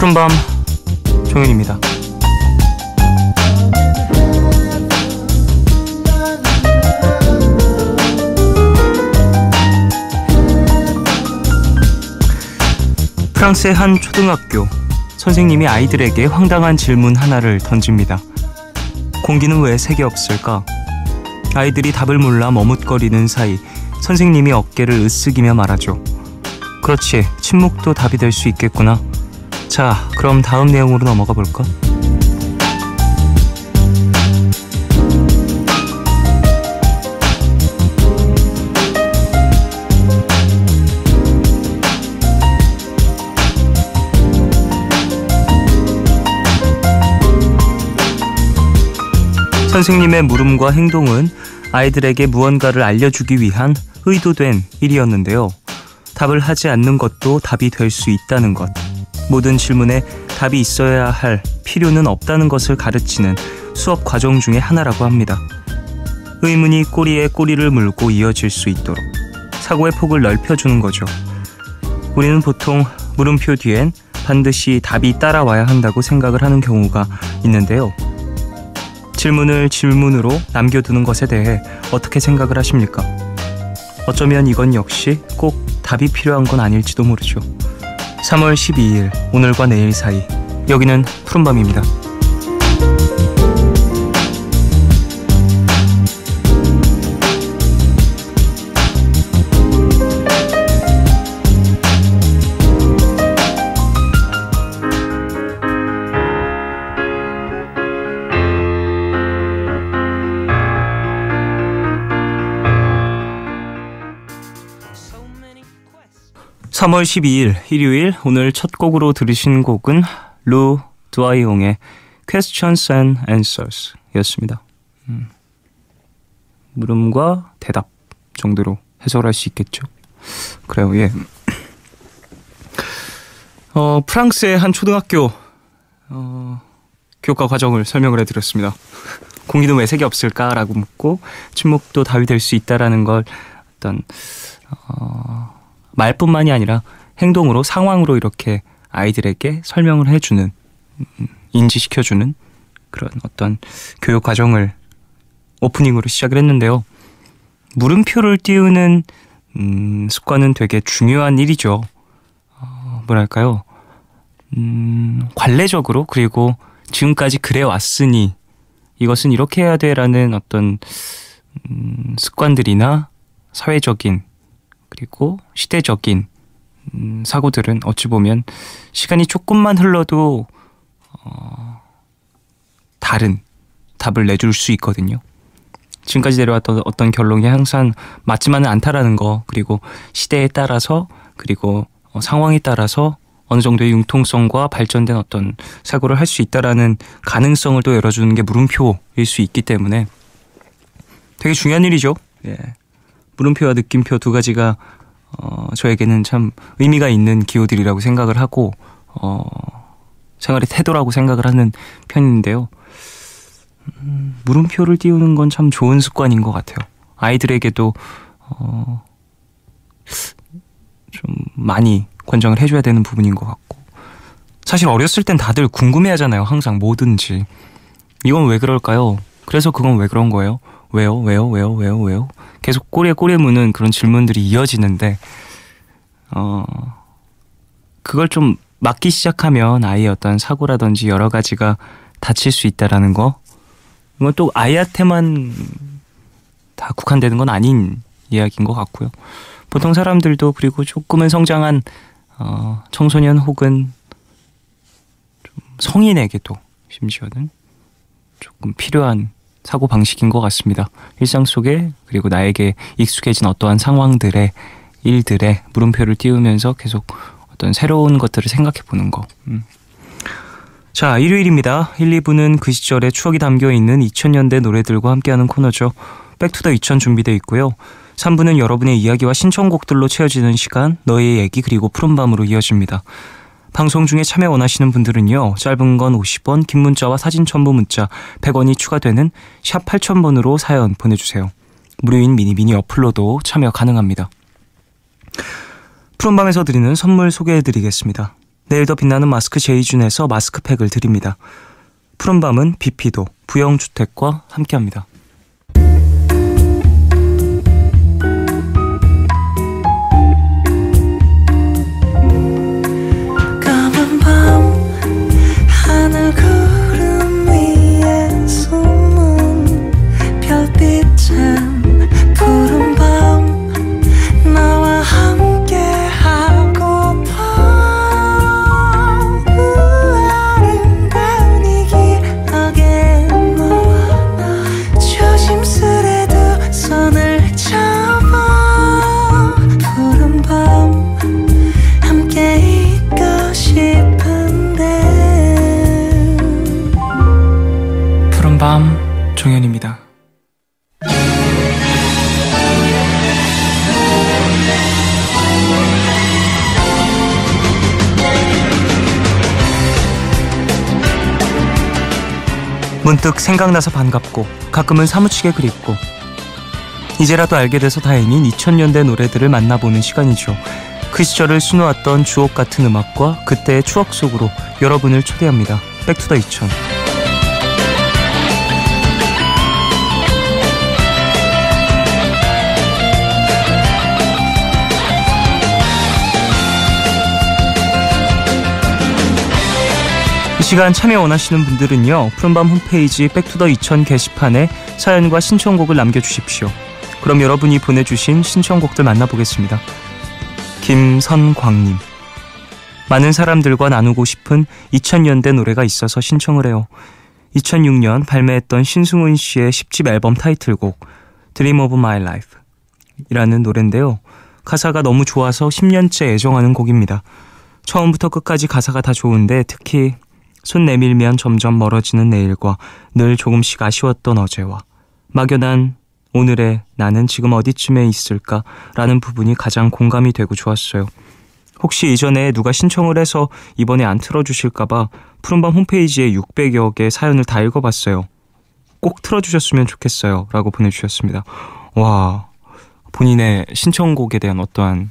푸른밤 종현입니다. 프랑스의 한 초등학교 선생님이 아이들에게 황당한 질문 하나를 던집니다. 공기는 왜 색이 없을까? 아이들이 답을 몰라 머뭇거리는 사이 선생님이 어깨를 으쓱이며 말하죠. 그렇지, 침묵도 답이 될 수 있겠구나. 자, 그럼 다음 내용으로 넘어가 볼까? 선생님의 물음과 행동은 아이들에게 무언가를 알려주기 위한 의도된 일이었는데요. 답을 하지 않는 것도 답이 될 수 있다는 것. 모든 질문에 답이 있어야 할 필요는 없다는 것을 가르치는 수업 과정 중에 하나라고 합니다. 의문이 꼬리에 꼬리를 물고 이어질 수 있도록 사고의 폭을 넓혀주는 거죠. 우리는 보통 물음표 뒤엔 반드시 답이 따라와야 한다고 생각을 하는 경우가 있는데요. 질문을 질문으로 남겨두는 것에 대해 어떻게 생각을 하십니까? 어쩌면 이건 역시 꼭 답이 필요한 건 아닐지도 모르죠. 3월 12일, 오늘과 내일 사이. 여기는 푸른밤입니다. 3월 12일 일요일, 오늘 첫 곡으로 들으신 곡은 루 두아이옹의 Questions and Answers 였습니다. 물음과 대답 정도로 해석할 수 있겠죠. 그래요, 예. 프랑스의 한 초등학교 교과 과정을 설명을 해드렸습니다. 공기는 왜 색이 없을까라고 묻고 침묵도 답이 될 수 있다라는 걸 어떤 말뿐만이 아니라 행동으로, 상황으로 이렇게 아이들에게 설명을 해주는, 인지시켜주는 그런 어떤 교육 과정을 오프닝으로 시작을 했는데요. 물음표를 띄우는 습관은 되게 중요한 일이죠. 뭐랄까요? 관례적으로, 그리고 지금까지 그래왔으니 이것은 이렇게 해야 돼라는 어떤 습관들이나 사회적인 그리고 시대적인 사고들은 어찌 보면 시간이 조금만 흘러도 다른 답을 내줄 수 있거든요. 지금까지 내려왔던 어떤 결론이 항상 맞지만은 않다라는 거, 그리고 시대에 따라서, 그리고 상황에 따라서 어느 정도의 융통성과 발전된 어떤 사고를 할 수 있다라는 가능성을 또 열어주는 게 물음표일 수 있기 때문에 되게 중요한 일이죠. 예. 물음표와 느낌표 두 가지가 저에게는 참 의미가 있는 기호들이라고 생각을 하고 생활의 태도라고 생각을 하는 편인데요. 물음표를 띄우는 건 참 좋은 습관인 것 같아요. 아이들에게도 좀 많이 권장을 해줘야 되는 부분인 것 같고, 사실 어렸을 땐 다들 궁금해하잖아요. 항상 뭐든지 이건 왜 그럴까요? 그래서 그건 왜 그런 거예요? 왜요? 계속 꼬리에 무는 그런 질문들이 이어지는데 그걸 좀 막기 시작하면 아이의 어떤 사고라든지 여러 가지가 다칠 수 있다라는 거, 이건 또 아이한테만 다 국한되는 건 아닌 이야기인 것 같고요. 보통 사람들도, 그리고 조금은 성장한 청소년 혹은 좀 성인에게도 심지어는 조금 필요한 사고방식인 것 같습니다. 일상 속에, 그리고 나에게 익숙해진 어떠한 상황들의, 일들의 물음표를 띄우면서 계속 어떤 새로운 것들을 생각해보는 거. 자, 일요일입니다. 1, 2부는 그 시절의 추억이 담겨있는 2000년대 노래들과 함께하는 코너죠. 백투더 2000 준비되어 있고요. 3부는 여러분의 이야기와 신청곡들로 채워지는 시간, 너의 얘기, 그리고 푸른밤으로 이어집니다. 방송 중에 참여 원하시는 분들은요, 짧은 건 50원, 긴 문자와 사진 첨부 문자 100원이 추가되는 샵 8000번으로 사연 보내주세요. 무료인 미니 어플로도 참여 가능합니다. 푸른밤에서 드리는 선물 소개해드리겠습니다. 내일 더 빛나는 마스크 제이준에서 마스크팩을 드립니다. 푸른밤은 비피도 부영주택과 함께합니다. 푸른밤 종현입니다. 문득 생각나서 반갑고 가끔은 사무치게 그립고 이제라도 알게 돼서 다행인 2000년대 노래들을 만나보는 시간이죠. 그 시절을 수놓았던 주옥 같은 음악과 그때의 추억 속으로 여러분을 초대합니다. 백투더 2000. 이 시간 참여 원하시는 분들은요, 푸른밤 홈페이지 백투더 2000 게시판에 사연과 신청곡을 남겨주십시오. 그럼 여러분이 보내주신 신청곡들 만나보겠습니다. 김선광님, 많은 사람들과 나누고 싶은 2000년대 노래가 있어서 신청을 해요. 2006년 발매했던 신승훈 씨의 10집 앨범 타이틀곡 Dream of My Life 이라는 노래인데요. 가사가 너무 좋아서 10년째 애정하는 곡입니다. 처음부터 끝까지 가사가 다 좋은데 특히 손 내밀면 점점 멀어지는 내일과 늘 조금씩 아쉬웠던 어제와 막연한 오늘의 나는 지금 어디쯤에 있을까 라는 부분이 가장 공감이 되고 좋았어요. 혹시 이전에 누가 신청을 해서 이번에 안 틀어주실까봐 푸른밤 홈페이지에 600여 개 사연을 다 읽어봤어요. 꼭 틀어주셨으면 좋겠어요 라고 보내주셨습니다. 와, 본인의 신청곡에 대한 어떠한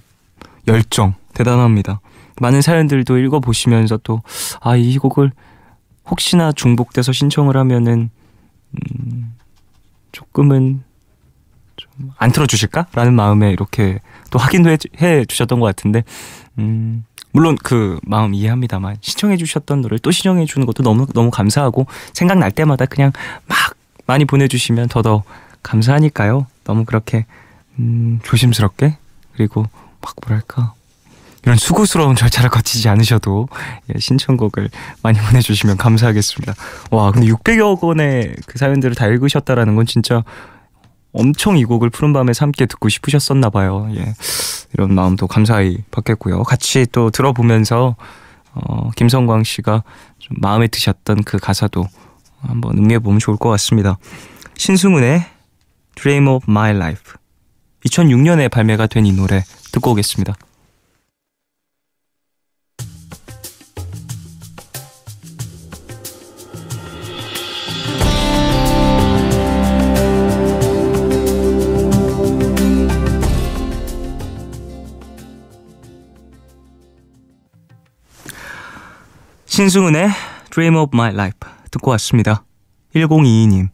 열정 대단합니다. 많은 사연들도 읽어보시면서 또 이 곡을 혹시나 중복돼서 신청을 하면은 조금은 좀 안 틀어주실까? 라는 마음에 이렇게 또 확인도 해 주셨던 것 같은데 물론 그 마음 이해합니다만 신청해 주셨던 노래를 또 신청해 주는 것도 너무 감사하고 생각날 때마다 그냥 막 많이 보내주시면 더더 감사하니까요. 너무 그렇게 조심스럽게 그리고 막 뭐랄까 이런 수고스러운 절차를 거치지 않으셔도 신청곡을 많이 보내주시면 감사하겠습니다. 와, 근데 600여 건의 그 사연들을 다 읽으셨다라는 건 진짜 엄청 이 곡을 푸른밤에서 함께 듣고 싶으셨었나 봐요. 예, 이런 마음도 감사히 받겠고요. 같이 또 들어보면서 김성광 씨가 좀 마음에 드셨던 그 가사도 한번 음미해보면 좋을 것 같습니다. 신승훈의 Dream of My Life, 2006년에 발매가 된 이 노래 듣고 오겠습니다. 신승훈의 Dream of My Life 듣고 왔습니다. 1022님,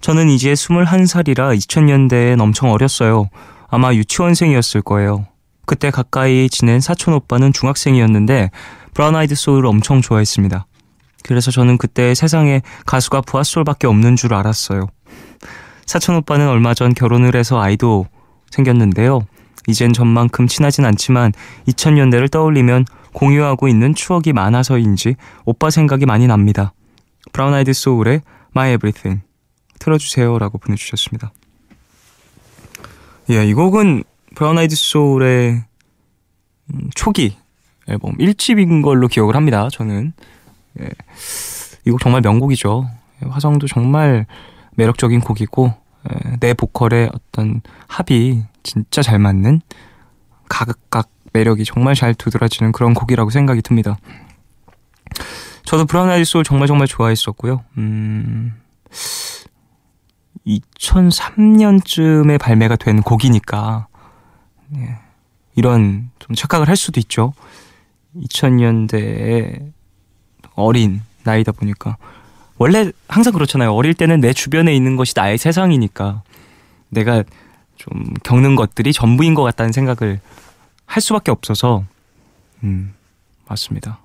저는 이제 21살이라 2000년대엔 엄청 어렸어요. 아마 유치원생이었을 거예요. 그때 가까이 지낸 사촌 오빠는 중학생이었는데 브라운 아이드 소울을 엄청 좋아했습니다. 그래서 저는 그때 세상에 가수가 부하솔밖에 없는 줄 알았어요. 사촌 오빠는 얼마 전 결혼을 해서 아이도 생겼는데요. 이젠 전만큼 친하진 않지만 2000년대를 떠올리면 공유하고 있는 추억이 많아서인지 오빠 생각이 많이 납니다. 브라운 아이드 소울의 My Everything 틀어주세요 라고 보내주셨습니다. 이 곡은 브라운 아이드 소울의 초기 앨범 1집인 걸로 기억을 합니다. 저는 이 곡 정말 명곡이죠. 화성도 정말 매력적인 곡이고 내 보컬의 어떤 합이 진짜 잘 맞는 각각 매력이 정말 잘 두드러지는 그런 곡이라고 생각이 듭니다. 저도 브라운 아이드 소울 정말 좋아했었고요. 2003년쯤에 발매가 된 곡이니까 이런 좀 착각을 할 수도 있죠. 2000년대의 어린 나이다 보니까 원래 항상 그렇잖아요. 어릴 때는 내 주변에 있는 것이 나의 세상이니까 내가 좀 겪는 것들이 전부인 것 같다는 생각을 할 수밖에 없어서 맞습니다.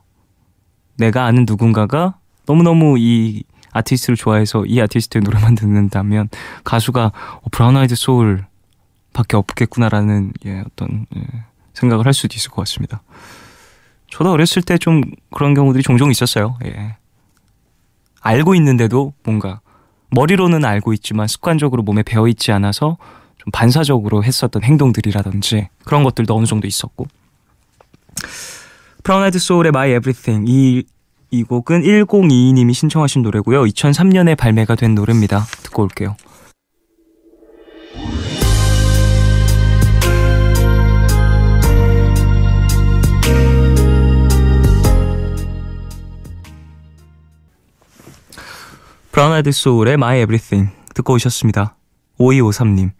내가 아는 누군가가 너무너무 이 아티스트를 좋아해서 이 아티스트의 노래만 듣는다면 가수가 브라운 아이드 소울 밖에 없겠구나라는 어떤 생각을 할 수도 있을 것 같습니다. 저도 어렸을 때 좀 그런 경우들이 종종 있었어요. 알고 있는데도 뭔가 머리로는 알고 있지만 습관적으로 몸에 배어있지 않아서 좀 반사적으로 했었던 행동들이라든지 그런 것들도 어느 정도 있었고. 브라운 아이드 소울의 My Everything, 이 곡은 1022님이 신청하신 노래고요. 2003년에 발매가 된 노래입니다. 듣고 올게요. 브라운 아이드 소울의 My Everything 듣고 오셨습니다. 5253님,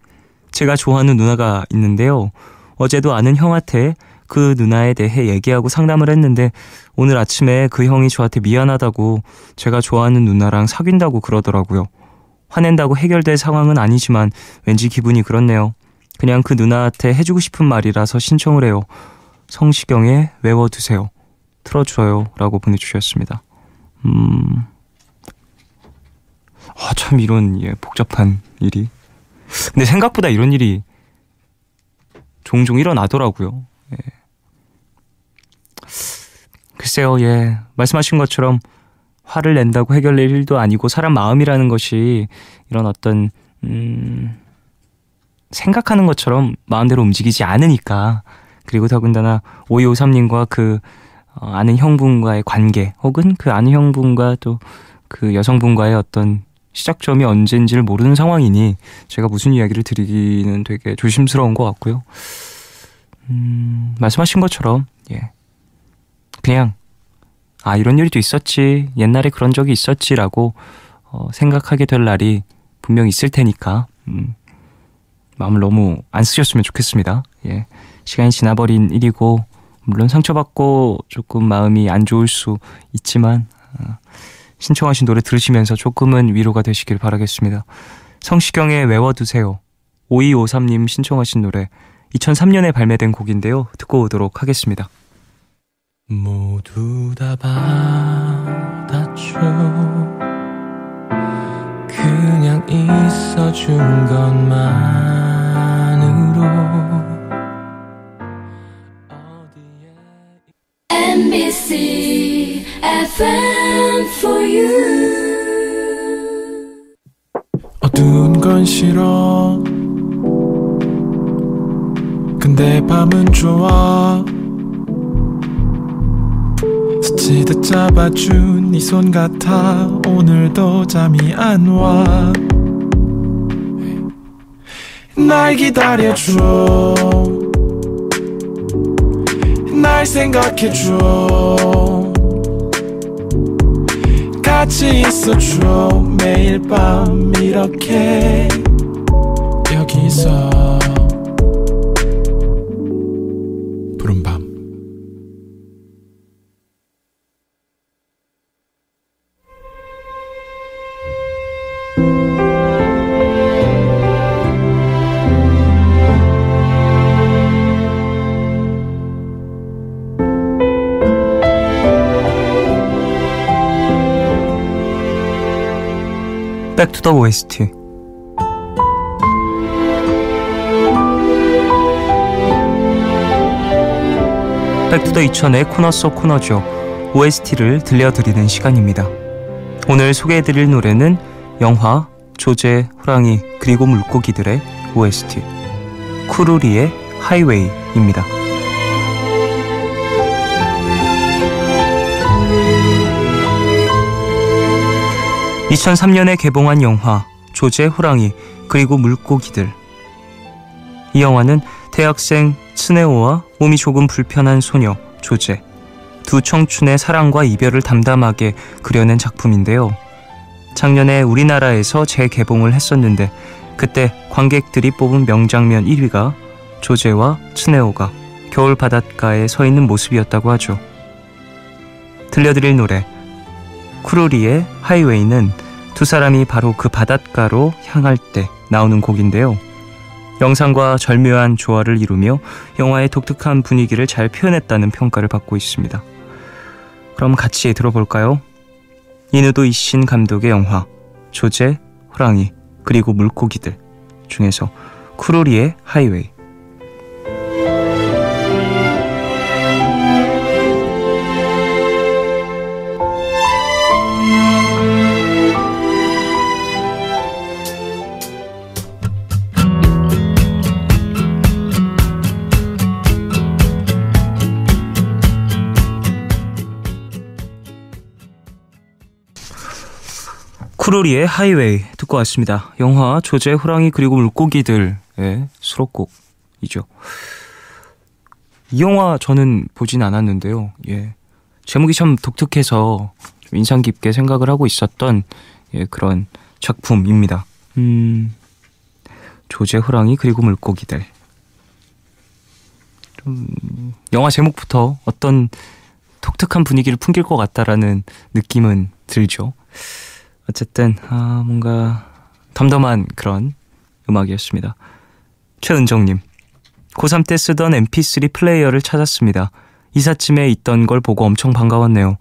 제가 좋아하는 누나가 있는데요. 어제도 아는 형한테 그 누나에 대해 얘기하고 상담을 했는데 오늘 아침에 그 형이 저한테 미안하다고 제가 좋아하는 누나랑 사귄다고 그러더라고요. 화낸다고 해결될 상황은 아니지만 왠지 기분이 그렇네요. 그냥 그 누나한테 해주고 싶은 말이라서 신청을 해요. 성시경의 외워두세요. 틀어줘요 라고 보내주셨습니다. 참 이런 복잡한 일이, 근데 생각보다 이런 일이 종종 일어나더라고요. 글쎄요, 말씀하신 것처럼 화를 낸다고 해결될 일도 아니고 사람 마음이라는 것이 이런 어떤 생각하는 것처럼 마음대로 움직이지 않으니까. 그리고 더군다나 5253님과 그 아는 형분과의 관계, 혹은 그 아는 형분과 또 그 여성분과의 어떤 시작점이 언제인지를 모르는 상황이니 제가 무슨 이야기를 드리기는 되게 조심스러운 것 같고요. 말씀하신 것처럼 그냥 이런 일도 있었지, 옛날에 그런 적이 있었지라고 생각하게 될 날이 분명히 있을 테니까 마음을 너무 안 쓰셨으면 좋겠습니다. 시간이 지나버린 일이고 물론 상처받고 조금 마음이 안 좋을 수 있지만 신청하신 노래 들으시면서 조금은 위로가 되시길 바라겠습니다. 성시경의 외워두세요. 5253님 신청하신 노래 2003년에 발매된 곡인데요. 듣고 오도록 하겠습니다. 모두 다 받았죠. 그냥 있어준 것만으로 MBC FM for you. 어두운 건 싫어. 근데 밤은 좋아. 스치듯 잡아준 네 손 같아. 오늘도 잠이 안 와. 날 기다려줘. 날 생각해줘. 같이 있어줘. 매일 밤 이렇게 여기서 푸른밤. 백투더 OST. 백투더 2000의 코너 속 코너죠. OST를 들려드리는 시간입니다. 오늘 소개해드릴 노래는 영화 조제, 호랑이 그리고 물고기들의 OST 쿠루리의 하이웨이입니다. 2003년에 개봉한 영화 조제, 호랑이 그리고 물고기들. 이 영화는 대학생 츠네오와 몸이 조금 불편한 소녀 조제, 두 청춘의 사랑과 이별을 담담하게 그려낸 작품인데요. 작년에 우리나라에서 재개봉을 했었는데 그때 관객들이 뽑은 명장면 1위가 조제와 츠네오가 겨울 바닷가에 서 있는 모습이었다고 하죠. 들려드릴 노래 쿠루리의 하이웨이는 두 사람이 바로 그 바닷가로 향할 때 나오는 곡인데요. 영상과 절묘한 조화를 이루며 영화의 독특한 분위기를 잘 표현했다는 평가를 받고 있습니다. 그럼 같이 들어볼까요? 이누도 이신 감독의 영화 조제, 호랑이, 그리고 물고기들 중에서 쿠루리의 하이웨이. 쿠루리의 하이웨이 듣고 왔습니다. 영화 조제, 호랑이, 그리고 물고기들의 수록곡이죠. 이 영화 저는 보진 않았는데요. 제목이 참 독특해서 좀 인상 깊게 생각을 하고 있었던 그런 작품입니다. 조제, 호랑이, 그리고 물고기들. 좀 영화 제목부터 어떤 독특한 분위기를 풍길 것 같다라는 느낌은 들죠. 어쨌든 뭔가 덤덤한 그런 음악이었습니다. 최은정님, 고3 때 쓰던 mp3 플레이어를 찾았습니다. 이삿짐에 있던 걸 보고 엄청 반가웠네요.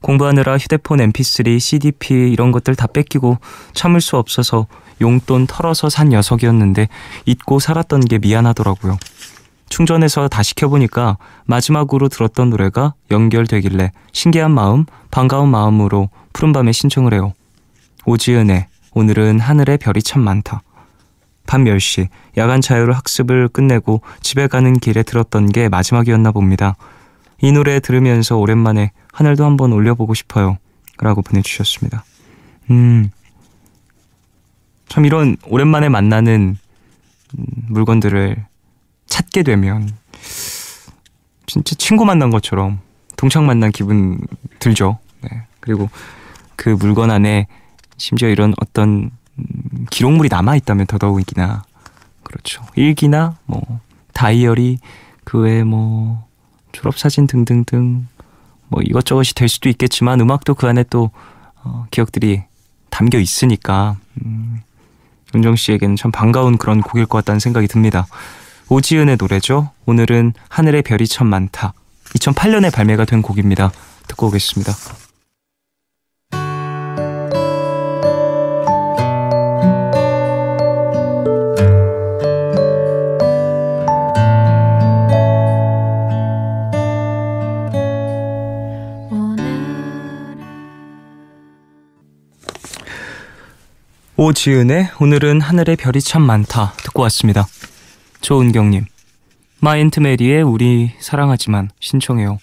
공부하느라 휴대폰 mp3, cdp 이런 것들 다 뺏기고 참을 수 없어서 용돈 털어서 산 녀석이었는데 잊고 살았던 게 미안하더라고요. 충전해서 다시 켜보니까 마지막으로 들었던 노래가 연결되길래 신기한 마음, 반가운 마음으로 푸른밤에 신청을 해요. 오지은의 오늘은 하늘에 별이 참 많다. 밤 10시 야간 자율 학습을 끝내고 집에 가는 길에 들었던 게 마지막이었나 봅니다. 이 노래 들으면서 오랜만에 하늘도 한번 올려보고 싶어요. 라고 보내주셨습니다. 참 이런 오랜만에 만나는 물건들을 찾게 되면 진짜 친구 만난 것처럼 동창 만난 기분 들죠. 네. 그리고 그 물건 안에 심지어 이런 어떤 기록물이 남아있다면 더더욱이나 그렇죠. 일기나 뭐 다이어리, 그 외에 뭐 졸업사진 등등등 뭐 이것저것이 될 수도 있겠지만 음악도 그 안에 또 기억들이 담겨 있으니까 은정 씨에게는 참 반가운 그런 곡일 것 같다는 생각이 듭니다. 오지은의 노래죠. 오늘은 하늘에 별이 참 많다. 2008년에 발매가 된 곡입니다. 듣고 오겠습니다. 오지은의 오늘은 하늘에 별이 참 많다 듣고 왔습니다. 조은경님, 마앤트메리의 우리 사랑하지만 신청해요.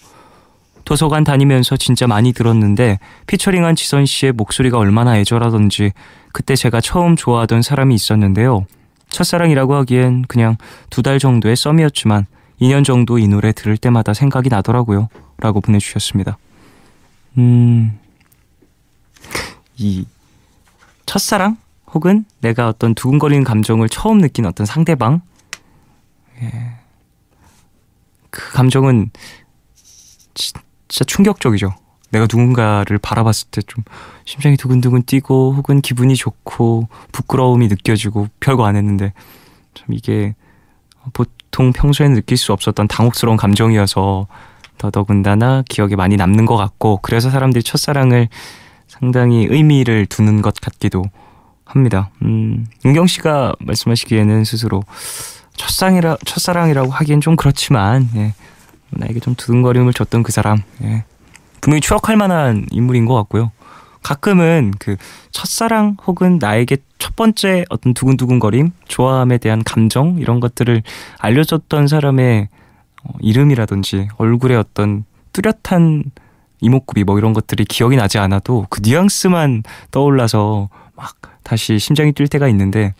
도서관 다니면서 진짜 많이 들었는데 피처링한 지선씨의 목소리가 얼마나 애절하던지 그때 제가 처음 좋아하던 사람이 있었는데요. 첫사랑이라고 하기엔 그냥 2달 정도의 썸이었지만 2년 정도 이 노래 들을 때마다 생각이 나더라고요. 라고 보내주셨습니다. 이 첫사랑? 혹은 내가 어떤 두근거리는 감정을 처음 느낀 어떤 상대방, 그 감정은 진짜 충격적이죠. 내가 누군가를 바라봤을 때 좀 심장이 두근두근 뛰고 혹은 기분이 좋고 부끄러움이 느껴지고 별거 안 했는데 참 이게 보통 평소에는 느낄 수 없었던 당혹스러운 감정이어서 더더군다나 기억에 많이 남는 것 같고, 그래서 사람들이 첫사랑을 상당히 의미를 두는 것 같기도 합니다. 은경 씨가 말씀하시기에는 스스로 첫사랑이라고 하기엔 좀 그렇지만 나에게 좀 두근거림을 줬던 그 사람, 분명히 추억할 만한 인물인 것 같고요. 가끔은 그 첫사랑 혹은 나에게 첫 번째 어떤 두근두근거림, 좋아함에 대한 감정 이런 것들을 알려줬던 사람의 이름이라든지 얼굴에 어떤 뚜렷한 이목구비 뭐 이런 것들이 기억이 나지 않아도 그 뉘앙스만 떠올라서 막 다시 심장이 뛸 때가 있는데,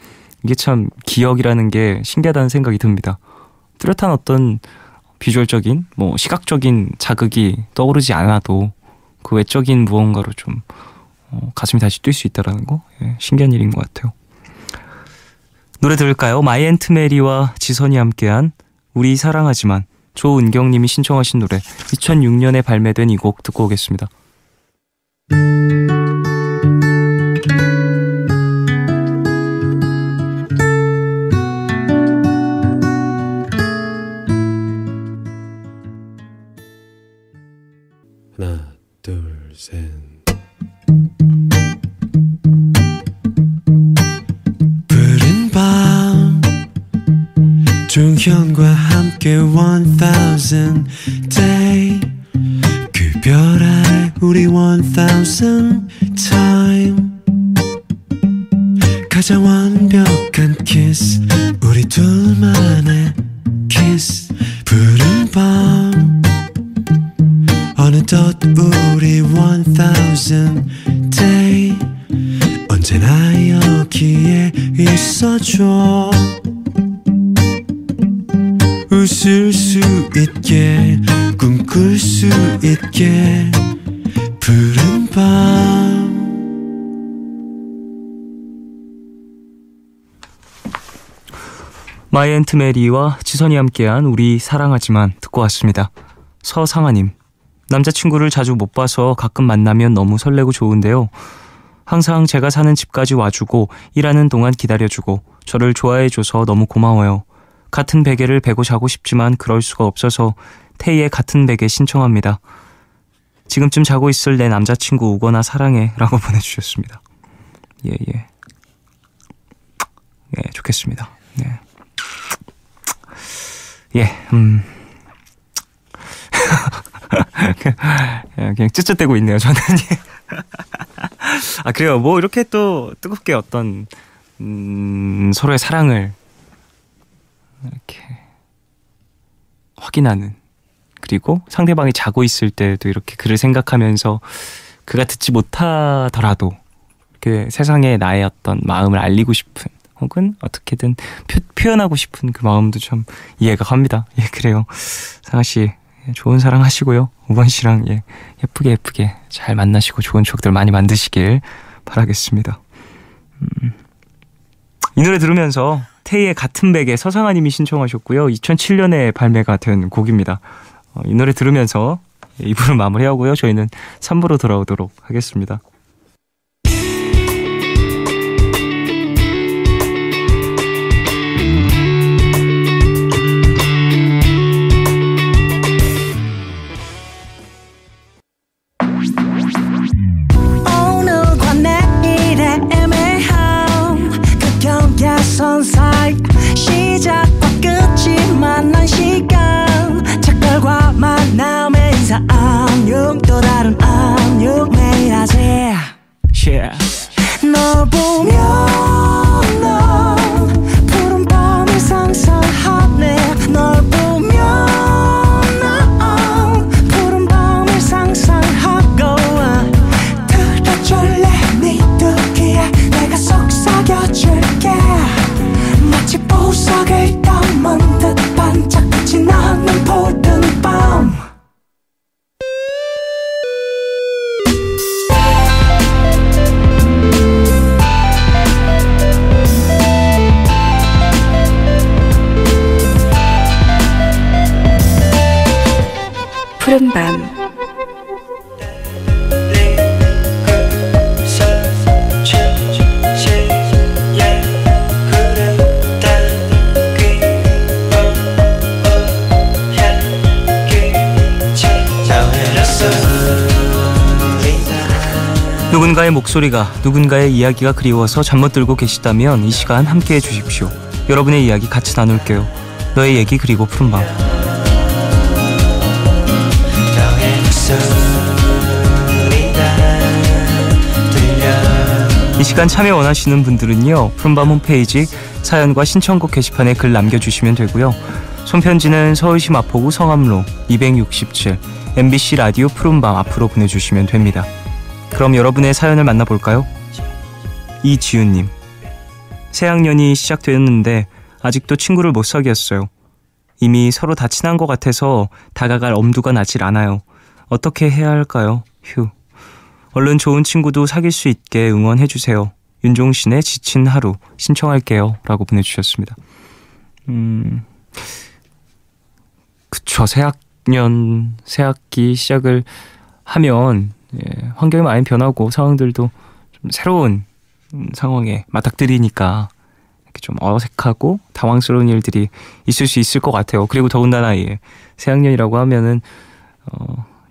이게 참 기억이라는 게 신기하다는 생각이 듭니다. 뚜렷한 어떤 비주얼적인 뭐 시각적인 자극이 떠오르지 않아도 그 외적인 무언가로 좀 가슴이 다시 뛸 수 있다는 거, 신기한 일인 것 같아요. 노래 들을까요? 마이앤트메리와 지선이 함께한 우리 사랑하지만, 조은경님이 신청하신 노래 2006년에 발매된 이 곡 듣고 오겠습니다. 하나, 둘, 셋. 푸른 밤 종현과 함께 1000 day 그 별 아래 우리 1000 time 가장 완벽한 kiss 우리 둘만의 kiss 푸른 밤 어느덧 우리 1000 day 언제나 여기에 있어줘 웃을 수 있게 꿈꿀 수 있게 푸른 밤 마이 앤트 메리와 지선이 함께한 우리 사랑하지만 듣고 왔습니다. 서상아님, 남자친구를 자주 못 봐서 가끔 만나면 너무 설레고 좋은데요. 항상 제가 사는 집까지 와주고 일하는 동안 기다려주고 저를 좋아해줘서 너무 고마워요. 같은 베개를 베고 자고 싶지만 그럴 수가 없어서 태희의 같은 베개 신청합니다. 지금쯤 자고 있을 내 남자친구 오거나 사랑해 라고 보내주셨습니다. 예, 좋겠습니다. 네. 그냥 쯧쯧대고 있네요, 저는. 아, 그래요. 뭐 이렇게 또 뜨겁게 어떤 서로의 사랑을 이렇게 확인하는, 그리고 상대방이 자고 있을 때도 이렇게 그를 생각하면서 그가 듣지 못하더라도 이렇게 세상에 나의 어떤 마음을 알리고 싶은, 혹은 어떻게든 표현하고 싶은 그 마음도 참 이해가 갑니다. 예, 그래요. 상아씨, 좋은 사랑 하시고요. 우건씨랑 예쁘게 잘 만나시고 좋은 추억들 많이 만드시길 바라겠습니다. 이 노래 들으면서 태희의 같은 베개 서상아님이 신청하셨고요. 2007년에 발매가 된 곡입니다. 이 노래 들으면서 2부를 마무리하고요. 저희는 3부로 돌아오도록 하겠습니다. 시작과 끝이 만난 시간 착각과 만남의 인사 안녕 또 다른 안녕 매일 하지 널 보면 넌 푸른 밤을 상상하네 널 보면 넌 푸른 밤을 상상하고 들어줄래 네 듣기에 내가 속삭여줄게 마치 보석을 담은 듯 반짝빛이 나는 푸른 밤 푸른 밤 누군가의 목소리가, 누군가의 이야기가 그리워서 잠 못 들고 계시다면 이 시간 함께해 주십시오. 여러분의 이야기 같이 나눌게요. 너의 얘기 그리고 푸른밤. 이 시간 참여 원하시는 분들은요, 푸른밤 홈페이지 사연과 신청곡 게시판에 글 남겨주시면 되고요. 손편지는 서울시 마포구 성암로 267 MBC 라디오 푸른밤 앞으로 보내주시면 됩니다. 그럼 여러분의 사연을 만나볼까요? 이지윤님, 새학년이 시작되었는데 아직도 친구를 못 사귀었어요. 이미 서로 다 친한 것 같아서 다가갈 엄두가 나질 않아요. 어떻게 해야 할까요? 휴. 얼른 좋은 친구도 사귈 수 있게 응원해주세요. 윤종신의 지친 하루 신청할게요 라고 보내주셨습니다. 그쵸. 새 학기 시작을 하면 환경이 많이 변하고 상황들도 좀 새로운 상황에 맞닥뜨리니까 이렇게 좀 어색하고 당황스러운 일들이 있을 수 있을 것 같아요. 그리고 더군다나 새학년이라고 하면은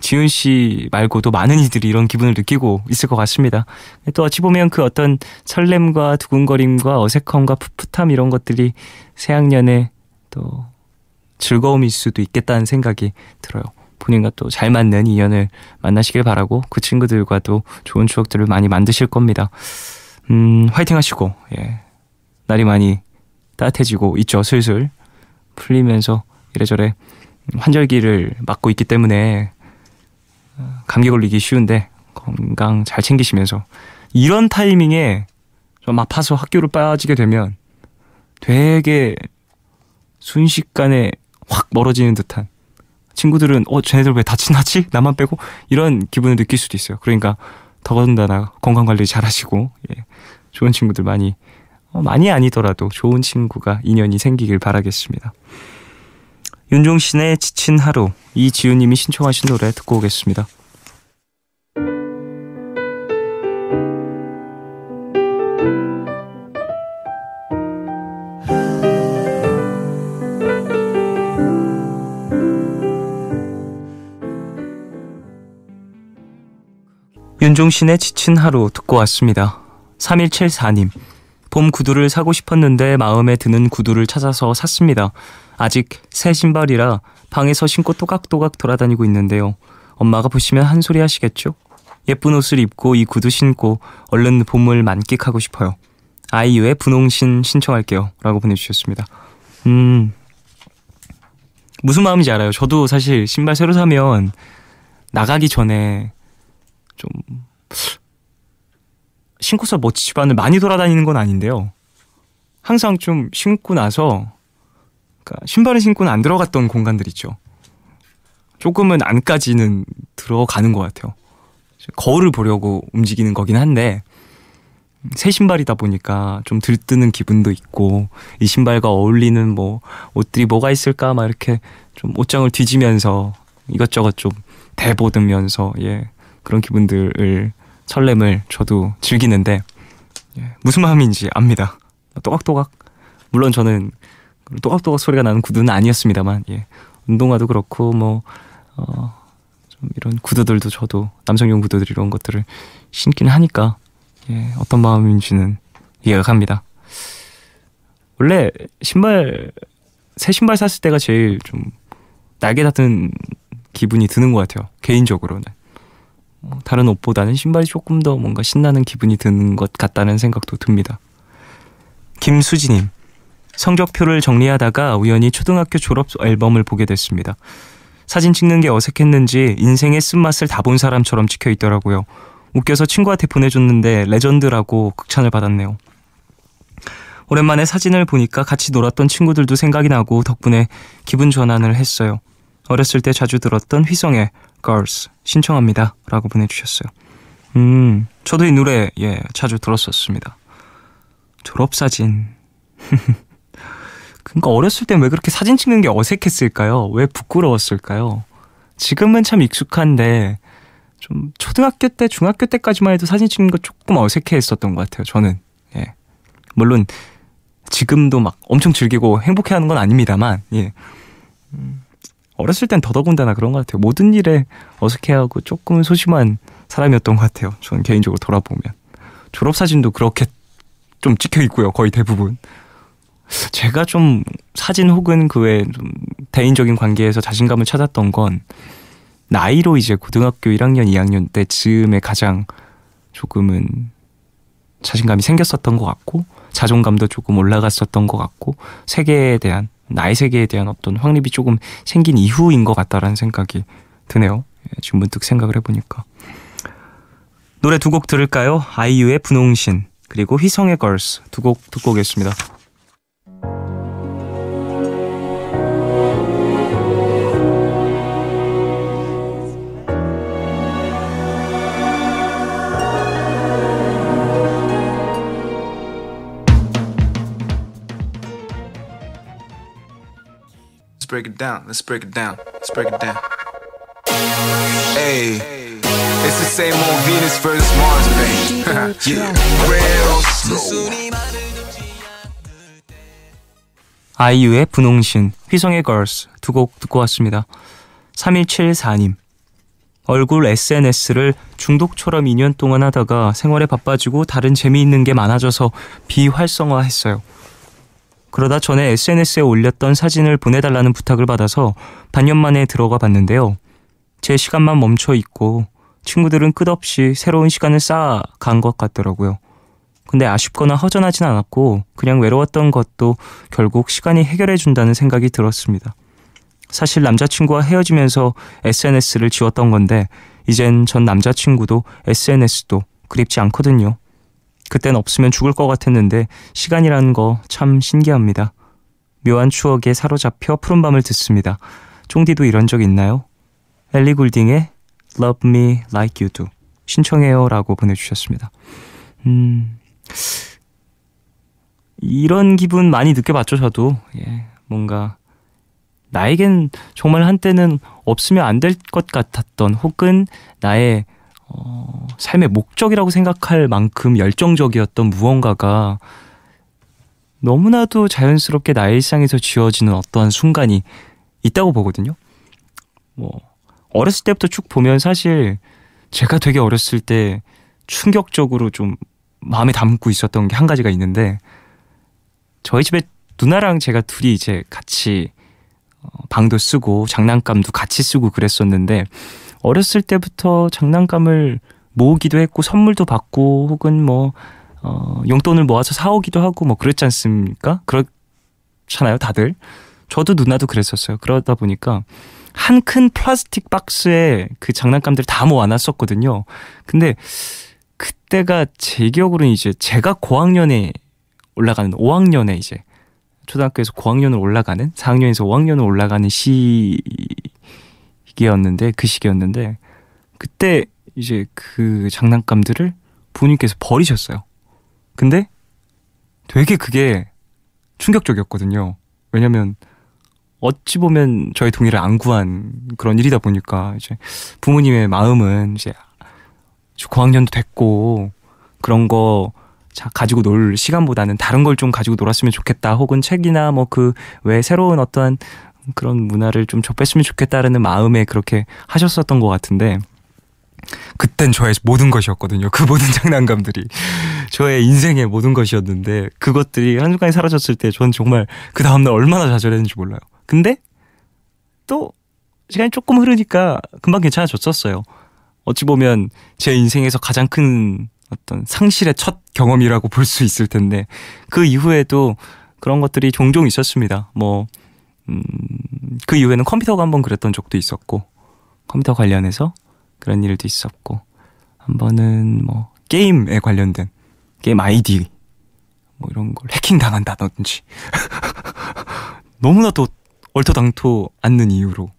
지훈 씨 말고도 많은 이들이 이런 기분을 느끼고 있을 것 같습니다. 또 어찌 보면 그 어떤 설렘과 두근거림과 어색함과 풋풋함 이런 것들이 새학년의 또 즐거움일 수도 있겠다는 생각이 들어요. 본인과 또 잘 맞는 인연을 만나시길 바라고 그 친구들과도 좋은 추억들을 많이 만드실 겁니다. 화이팅 하시고 날이 많이 따뜻해지고 있죠. 슬슬 풀리면서 이래저래 환절기를 맞고 있기 때문에 감기 걸리기 쉬운데 건강 잘 챙기시면서 이런 타이밍에 좀 아파서 학교를 빠지게 되면 되게 순식간에 확 멀어지는 듯한 친구들은 쟤네들 왜 다치나지? 나만 빼고 이런 기분을 느낄 수도 있어요. 그러니까 더군다나 건강관리 잘 하시고 좋은 친구들 많이 아니더라도 좋은 친구가 인연이 생기길 바라겠습니다. 윤종신의 지친 하루, 이지훈님이 신청하신 노래 듣고 오겠습니다. 윤종신의 지친 하루 듣고 왔습니다. 3174님, 봄 구두를 사고 싶었는데 마음에 드는 구두를 찾아서 샀습니다. 아직 새 신발이라 방에서 신고 또각또각 돌아다니고 있는데요. 엄마가 보시면 한 소리 하시겠죠? 예쁜 옷을 입고 이 구두 신고 얼른 봄을 만끽하고 싶어요. 아이유의 분홍신 신청할게요 라고 보내주셨습니다. 무슨 마음인지 알아요. 저도 사실 신발 새로 사면 나가기 전에 좀 신고서 뭐 집안을 많이 돌아다니는 건 아닌데요. 항상 좀 신고 나서 그러니까 신발을 신고는 안 들어갔던 공간들 있죠. 조금은 안까지는 들어가는 것 같아요. 거울을 보려고 움직이는 거긴 한데 새 신발이다 보니까 좀 들뜨는 기분도 있고 이 신발과 어울리는 뭐 옷들이 뭐가 있을까 막 이렇게 좀 옷장을 뒤지면서 이것저것 좀 대보면서 그런 기분들을 설렘을 저도 즐기는데 무슨 마음인지 압니다. 또각또각 물론 저는 또각또각 소리가 나는 구두는 아니었습니다만 운동화도 그렇고 좀 이런 구두들도 저도 남성용 구두들 이런 것들을 신기는 하니까 어떤 마음인지는 이해가 갑니다. 원래 새 신발 샀을 때가 제일 좀 날개 닿는 기분이 드는 것 같아요. 개인적으로는. 다른 옷보다는 신발이 조금 더 뭔가 신나는 기분이 드는 것 같다는 생각도 듭니다. 김수진님, 성적표를 정리하다가 우연히 초등학교 졸업 앨범을 보게 됐습니다. 사진 찍는 게 어색했는지 인생의 쓴맛을 다 본 사람처럼 찍혀 있더라고요. 웃겨서 친구한테 보내줬는데 레전드라고 극찬을 받았네요. 오랜만에 사진을 보니까 같이 놀았던 친구들도 생각이 나고 덕분에 기분 전환을 했어요. 어렸을 때 자주 들었던 휘성의 Girls 신청합니다 라고 보내주셨어요. 저도 이 노래 자주 들었었습니다. 졸업사진 그러니까 어렸을 땐 왜 그렇게 사진 찍는 게 어색했을까요? 왜 부끄러웠을까요? 지금은 참 익숙한데 좀 초등학교 때 중학교 때까지만 해도 사진 찍는 거 조금 어색해 했었던 것 같아요. 저는 물론 지금도 막 엄청 즐기고 행복해하는 건 아닙니다만 어렸을 땐 더더군다나 그런 것 같아요. 모든 일에 어색해하고 조금 소심한 사람이었던 것 같아요. 저는 개인적으로 돌아보면 졸업사진도 그렇게 좀 찍혀 있고요. 거의 대부분. 제가 좀 사진 혹은 그 외 좀 대인적인 관계에서 자신감을 찾았던 건 나이로 이제 고등학교 1학년, 2학년 때 즈음에 가장 조금은 자신감이 생겼었던 것 같고 자존감도 조금 올라갔었던 것 같고 나의 세계에 대한 어떤 확립이 조금 생긴 이후인 것 같다라는 생각이 드네요. 지금 문득 생각을 해보니까. 노래 두 곡 들을까요? 아이유의 분홍신 그리고 휘성의 Girls 두 곡 듣고 오겠습니다. break it down. Let's break it down. Let's break it down. Hey, it's the same old Venus versus Mars, babe. Yeah, real slow. 아이유의 분홍신, 휘성의 Girls 두 곡 듣고 왔습니다. 3174님. 얼굴 SNS를 중독처럼 2년 동안 하다가 생활에 바빠지고 다른 재미있는 게 많아져서 비활성화했어요. 그러다 전에 SNS에 올렸던 사진을 보내달라는 부탁을 받아서 반년 만에 들어가 봤는데요. 제 시간만 멈춰 있고 친구들은 끝없이 새로운 시간을 쌓아간 것 같더라고요. 근데 아쉽거나 허전하진 않았고 그냥 외로웠던 것도 결국 시간이 해결해준다는 생각이 들었습니다. 사실 남자친구와 헤어지면서 SNS를 지웠던 건데 이젠 전 남자친구도 SNS도 그립지 않거든요. 그땐 없으면 죽을 것 같았는데 시간이라는 거 참 신기합니다. 묘한 추억에 사로잡혀 푸른밤을 듣습니다. 쫑디도 이런 적 있나요? 엘리 굴딩의 Love Me Like You Do 신청해요 라고 보내주셨습니다. 이런 기분 많이 느껴봤죠 저도. 뭔가 나에겐 정말 한때는 없으면 안 될 것 같았던 혹은 나의 삶의 목적이라고 생각할 만큼 열정적이었던 무언가가 너무나도 자연스럽게 나의 일상에서 지워지는 어떠한 순간이 있다고 보거든요. 어렸을 때부터 쭉 보면 사실 제가 되게 어렸을 때 충격적으로 좀 마음에 담고 있었던 게 한 가지가 있는데 저희 집에 누나랑 제가 둘이 이제 같이 방도 쓰고 장난감도 같이 쓰고 그랬었는데 어렸을 때부터 장난감을 모으기도 했고 선물도 받고 혹은 용돈을 모아서 사오기도 하고 그랬지 않습니까? 그렇잖아요 다들. 저도 누나도 그랬었어요. 그러다 보니까 한 큰 플라스틱 박스에 그 장난감들을 다 모아놨었거든요. 근데 그때가 제 기억으로는 이제 제가 고학년에 올라가는 5학년에 이제 초등학교에서 고학년을 올라가는 4학년에서 5학년을 올라가는 시기였는데 그때 이제 그 장난감들을 부모님께서 버리셨어요. 근데 되게 그게 충격적이었거든요. 왜냐면 어찌 보면 저의 동의를 안 구한 그런 일이다 보니까 이제 부모님의 마음은 이제 고학년도 됐고 그런 거 가지고 놀 시간보다는 다른 걸 좀 가지고 놀았으면 좋겠다 혹은 책이나 그 외에 새로운 어떠한 그런 문화를 좀 접했으면 좋겠다라는 마음에 그렇게 하셨었던 것 같은데 그땐 저의 모든 것이었거든요. 그 모든 장난감들이 저의 인생의 모든 것이었는데 그것들이 한순간에 사라졌을 때 전 정말 그 다음날 얼마나 좌절했는지 몰라요. 근데 또 시간이 조금 흐르니까 금방 괜찮아졌었어요. 어찌 보면 제 인생에서 가장 큰 어떤 상실의 첫 경험이라고 볼 수 있을 텐데 그 이후에도 그런 것들이 종종 있었습니다. 그 이후에는 컴퓨터가 한번 그랬던 적도 있었고 컴퓨터 관련해서 그런 일도 있었고 한 번은 게임에 관련된 게임 아이디 이런 걸 해킹 당한다든지 너무나도 얼토당토 않는 이유로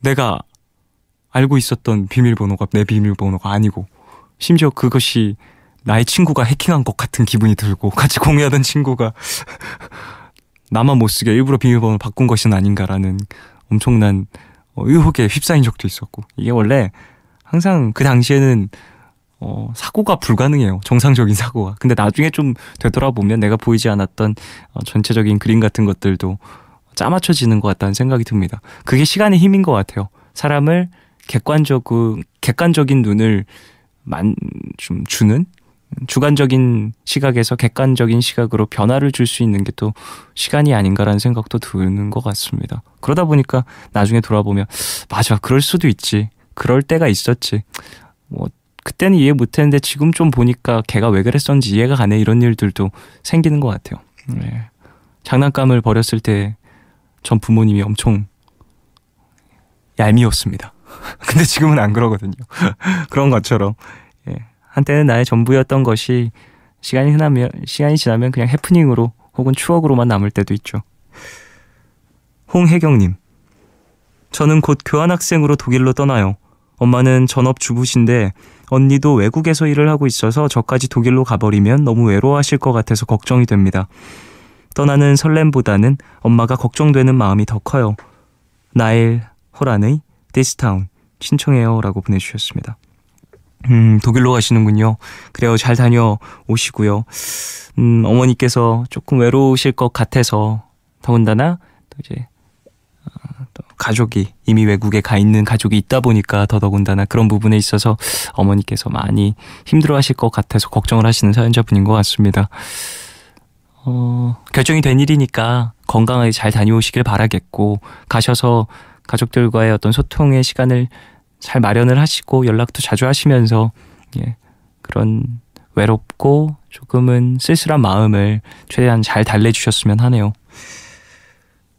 내가 알고 있었던 비밀번호가 내 비밀번호가 아니고 심지어 그것이 나의 친구가 해킹한 것 같은 기분이 들고 같이 공유하던 친구가 나만 못쓰게 일부러 비밀번호를 바꾼 것은 아닌가라는 엄청난 의혹에 휩싸인 적도 있었고 이게 원래 항상 그 당시에는 사고가 불가능해요. 정상적인 사고가. 근데 나중에 좀 되돌아보면 내가 보이지 않았던 전체적인 그림 같은 것들도 짜맞춰지는 것 같다는 생각이 듭니다. 그게 시간의 힘인 것 같아요. 사람을 객관적인 눈을 좀 주는 주관적인 시각에서 객관적인 시각으로 변화를 줄 수 있는 게 또 시간이 아닌가라는 생각도 드는 것 같습니다. 그러다 보니까 나중에 돌아보면 맞아 그럴 수도 있지 그럴 때가 있었지 그때는 이해 못했는데 지금 좀 보니까 걔가 왜 그랬었는지 이해가 가네 이런 일들도 생기는 것 같아요. 장난감을 버렸을 때 전 부모님이 엄청 얄미웠습니다. 근데 지금은 안 그러거든요. 그런 것처럼 한때는 나의 전부였던 것이 시간이 지나면 그냥 해프닝으로 혹은 추억으로만 남을 때도 있죠. 홍혜경님, 저는 곧 교환학생으로 독일로 떠나요. 엄마는 전업주부신데 언니도 외국에서 일을 하고 있어서 저까지 독일로 가버리면 너무 외로워하실 것 같아서 걱정이 됩니다. 떠나는 설렘보다는 엄마가 걱정되는 마음이 더 커요. 나일 호란의 This Town 신청해요 라고 보내주셨습니다. 독일로 가시는군요. 그래요. 잘 다녀오시고요. 어머니께서 조금 외로우실 것 같아서 더군다나 또 이제 또 가족이 이미 외국에 가 있는 가족이 있다 보니까 더더군다나 그런 부분에 있어서 어머니께서 많이 힘들어하실 것 같아서 걱정을 하시는 사연자분인 것 같습니다. 결정이 된 일이니까 건강하게 잘 다녀오시길 바라겠고 가셔서 가족들과의 어떤 소통의 시간을 잘 마련을 하시고 연락도 자주 하시면서 그런 외롭고 조금은 쓸쓸한 마음을 최대한 잘 달래주셨으면 하네요.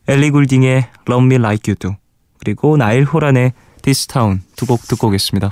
엘리 굴딩의 Love Me Like You Do 그리고 나일 호란의 This Town 두 곡 듣고 오겠습니다.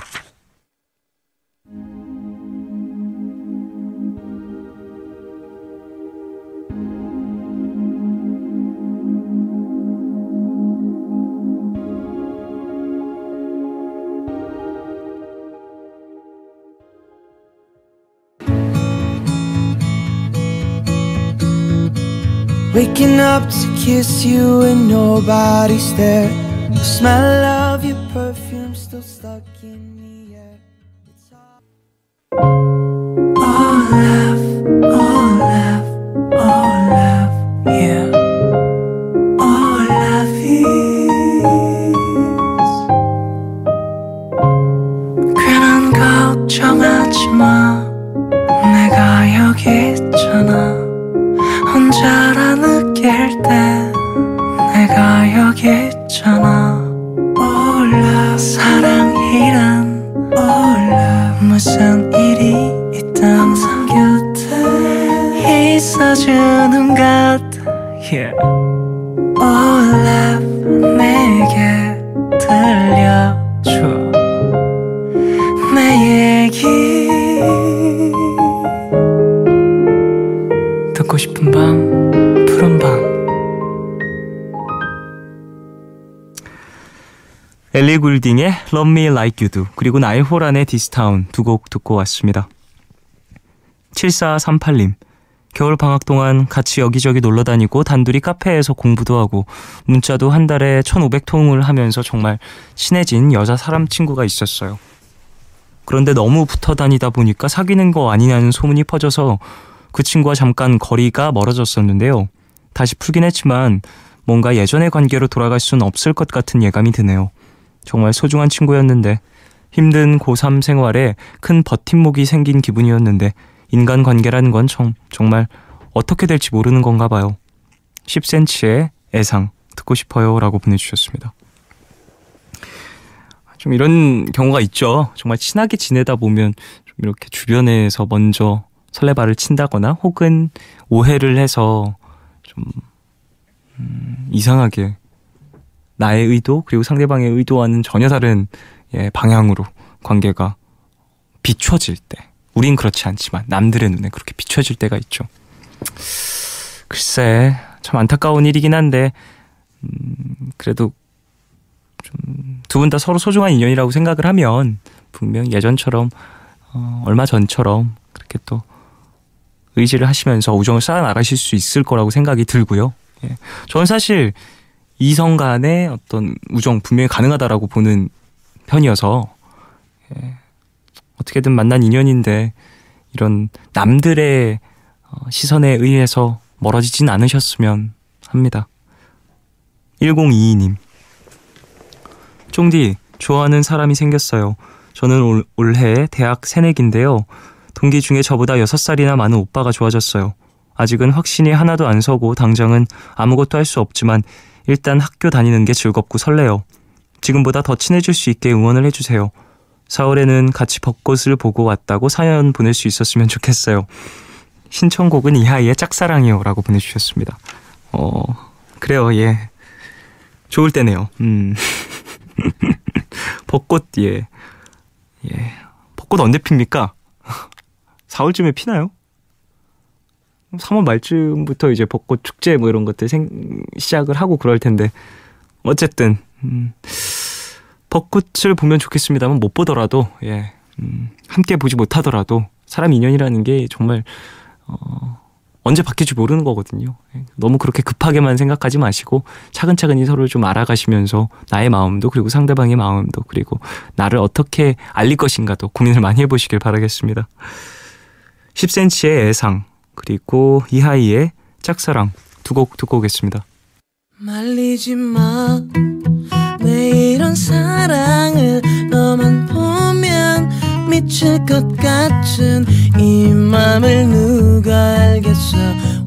Waking up to kiss you and nobody's there. The smell of your perfume still stuck in the air. It's all love, all love, all love, yeah. All love is. 괜한 걱정하지 마. 내가 여기 있잖아. 혼자라 느낄 때 내가 여기 있잖아. All love 사랑이란 All love 무슨 일이 있든 항상 곁에 있어주는 것 yeah. All love 내게 들려줘 내 얘기 듣고 싶은 밤 푸른 밤. 엘리 굴딩의 Love Me Like You Do 그리고 나일 호란의 This Town 두 곡 듣고 왔습니다. 7438님 겨울방학 동안 같이 여기저기 놀러다니고 단둘이 카페에서 공부도 하고 문자도 한 달에 1500통을 하면서 정말 친해진 여자 사람 친구가 있었어요. 그런데 너무 붙어 다니다 보니까 사귀는 거 아니냐는 소문이 퍼져서 그 친구와 잠깐 거리가 멀어졌었는데요. 다시 풀긴 했지만 뭔가 예전의 관계로 돌아갈 수는 없을 것 같은 예감이 드네요. 정말 소중한 친구였는데 힘든 고3 생활에 큰 버팀목이 생긴 기분이었는데 인간관계라는 건 정말 어떻게 될지 모르는 건가 봐요. 10cm의 애상 듣고 싶어요 라고 보내주셨습니다. 좀 이런 경우가 있죠. 정말 친하게 지내다 보면 좀 이렇게 주변에서 먼저 설레발을 친다거나 혹은 오해를 해서 좀 이상하게 나의 의도 그리고 상대방의 의도와는 전혀 다른 방향으로 관계가 비춰질 때 우린 그렇지 않지만 남들의 눈에 그렇게 비춰질 때가 있죠. 글쎄 참 안타까운 일이긴 한데 그래도 좀 두 분 다 서로 소중한 인연이라고 생각을 하면 분명 예전처럼 얼마 전처럼 그렇게 또 의지를 하시면서 우정을 쌓아나가실 수 있을 거라고 생각이 들고요. 저는 사실 이성 간의 어떤 우정 분명히 가능하다라고 보는 편이어서 어떻게든 만난 인연인데 이런 남들의 시선에 의해서 멀어지진 않으셨으면 합니다. 1022님 쫑디 좋아하는 사람이 생겼어요. 저는 올해 대학 새내기인데요. 동기 중에 저보다 6살이나 많은 오빠가 좋아졌어요. 아직은 확신이 하나도 안 서고 당장은 아무것도 할 수 없지만 일단 학교 다니는 게 즐겁고 설레요. 지금보다 더 친해질 수 있게 응원을 해주세요. 4월에는 같이 벚꽃을 보고 왔다고 사연 보낼 수 있었으면 좋겠어요. 신청곡은 이하이의 짝사랑이요 라고 보내주셨습니다. 그래요. 예, 좋을 때네요. 벚꽃 벚꽃 언제 핍니까? 4월쯤에 피나요? 3월 말쯤부터 이제 벚꽃 축제 뭐 이런 것들 시작을 하고 그럴 텐데 어쨌든 벚꽃을 보면 좋겠습니다만 못 보더라도 함께 보지 못하더라도 사람 인연이라는 게 정말 언제 바뀔지 모르는 거거든요. 너무 그렇게 급하게만 생각하지 마시고 차근차근히 서로를 좀 알아가시면서 나의 마음도 그리고 상대방의 마음도 그리고 나를 어떻게 알릴 것인가도 고민을 많이 해보시길 바라겠습니다. 10cm의 애상 그리고 이하이의 짝사랑 두 곡 듣고 오겠습니다. 말리지 마 내 이런 사랑을 너만 보면 미칠 것 같은 이 맘을 누가 알겠어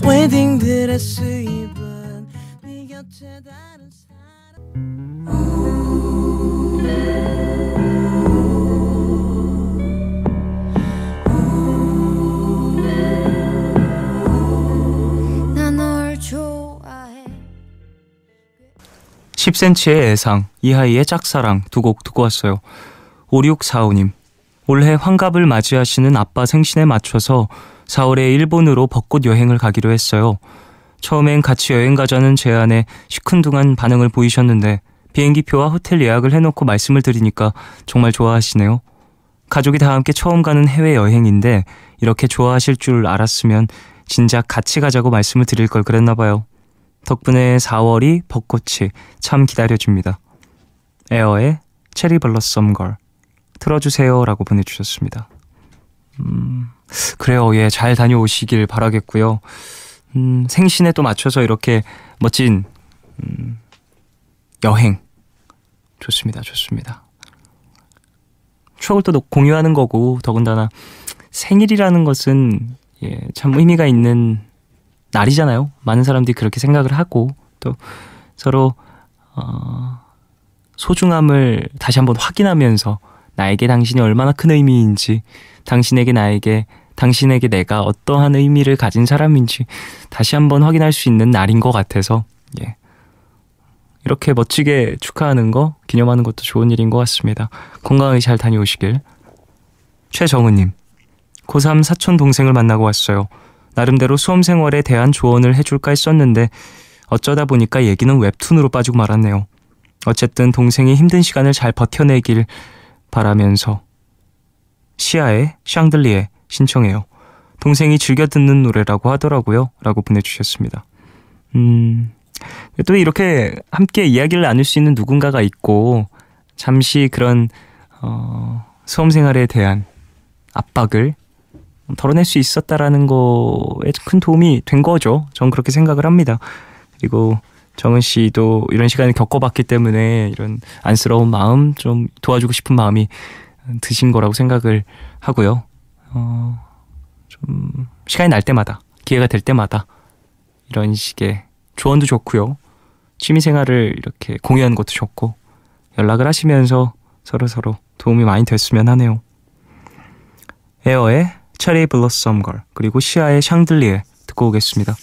웨딩드레스 입은 네 곁에 다른 사람 난 널 좋아해 10cm의 애상, 이하이의 짝사랑 두 곡 듣고 왔어요. 5645님, 올해 환갑을 맞이하시는 아빠 생신에 맞춰서 4월에 일본으로 벚꽃 여행을 가기로 했어요. 처음엔 같이 여행 가자는 제안에 시큰둥한 반응을 보이셨는데 비행기표와 호텔 예약을 해놓고 말씀을 드리니까 정말 좋아하시네요. 가족이 다 함께 처음 가는 해외여행인데 이렇게 좋아하실 줄 알았으면 진작 같이 가자고 말씀을 드릴 걸 그랬나 봐요. 덕분에 4월이 벚꽃이 참 기다려집니다. 에어의 체리 블러썸 걸 틀어주세요 라고 보내주셨습니다. 그래요. 예, 잘 다녀오시길 바라겠고요. 생신에 또 맞춰서 이렇게 멋진 여행 좋습니다. 좋습니다. 추억을 또 공유하는 거고 더군다나 생일이라는 것은 예, 참 의미가 있는 날이잖아요. 많은 사람들이 그렇게 생각을 하고 또 서로 소중함을 다시 한번 확인하면서 나에게 당신이 얼마나 큰 의미인지 당신에게 내가 어떠한 의미를 가진 사람인지 다시 한번 확인할 수 있는 날인 것 같아서 예. 이렇게 멋지게 축하하는 거 기념하는 것도 좋은 일인 것 같습니다. 건강하게 잘 다녀오시길. 최정은님, 고3 사촌 동생을 만나고 왔어요. 나름대로 수험 생활에 대한 조언을 해줄까 했었는데 어쩌다 보니까 얘기는 웹툰으로 빠지고 말았네요. 어쨌든 동생이 힘든 시간을 잘 버텨내길 바라면서 시아의 샹들리에 신청해요. 동생이 즐겨 듣는 노래라고 하더라고요. 라고 보내주셨습니다. 또 이렇게 함께 이야기를 나눌 수 있는 누군가가 있고 잠시 그런 수험생활에 대한 압박을 덜어낼 수 있었다라는 거에 큰 도움이 된 거죠. 전 그렇게 생각을 합니다. 그리고 정은 씨도 이런 시간을 겪어봤기 때문에 이런 안쓰러운 마음, 좀 도와주고 싶은 마음이 드신 거라고 생각을 하고요. 좀 시간이 날 때마다, 기회가 될 때마다 이런 식의 조언도 좋고요. 취미생활을 이렇게 공유하는 것도 좋고 연락을 하시면서 서로 도움이 많이 됐으면 하네요. 에어의 체리 블러썸 걸 그리고 시아의 샹들리에 듣고 오겠습니다.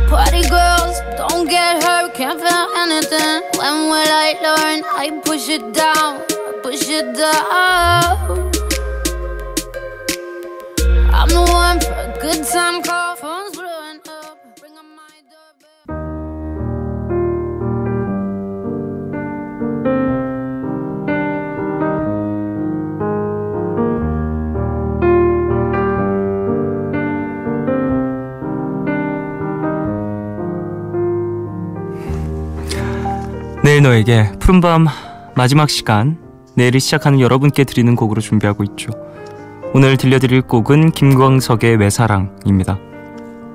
Party girls, don't get hurt, can't feel anything. When will I learn? I push it down, push it down. I'm the one for a good time call. Phone's blowing up. Bring on my doorbell. 내일 너에게 푸른밤 마지막 시간, 내일을 시작하는 여러분께 드리는 곡으로 준비하고 있죠. 오늘 들려드릴 곡은 김광석의 외사랑입니다.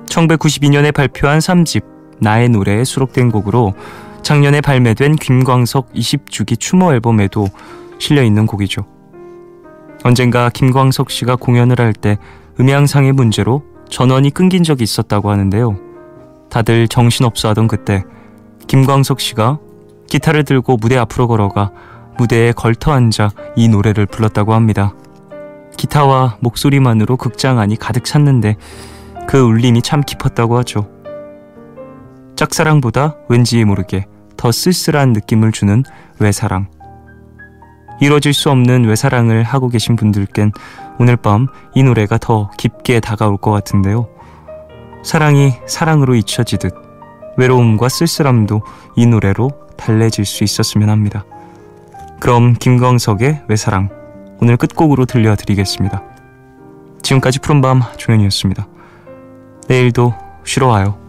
1992년에 발표한 3집 나의 노래에 수록된 곡으로 작년에 발매된 김광석 20주기 추모 앨범에도 실려있는 곡이죠. 언젠가 김광석 씨가 공연을 할 때 음향상의 문제로 전원이 끊긴 적이 있었다고 하는데요. 다들 정신없어 하던 그때 김광석 씨가 기타를 들고 무대 앞으로 걸어가 무대에 걸터 앉아 이 노래를 불렀다고 합니다. 기타와 목소리만으로 극장 안이 가득 찼는데 그 울림이 참 깊었다고 하죠. 짝사랑보다 왠지 모르게 더 쓸쓸한 느낌을 주는 외사랑. 이루어질 수 없는 외사랑을 하고 계신 분들께는 오늘 밤 이 노래가 더 깊게 다가올 것 같은데요. 사랑이 사랑으로 잊혀지듯 외로움과 쓸쓸함도 이 노래로 달래질 수 있었으면 합니다. 그럼 김광석의 외사랑 오늘 끝곡으로 들려드리겠습니다. 지금까지 푸른밤 종현이었습니다. 내일도 쉬러 와요.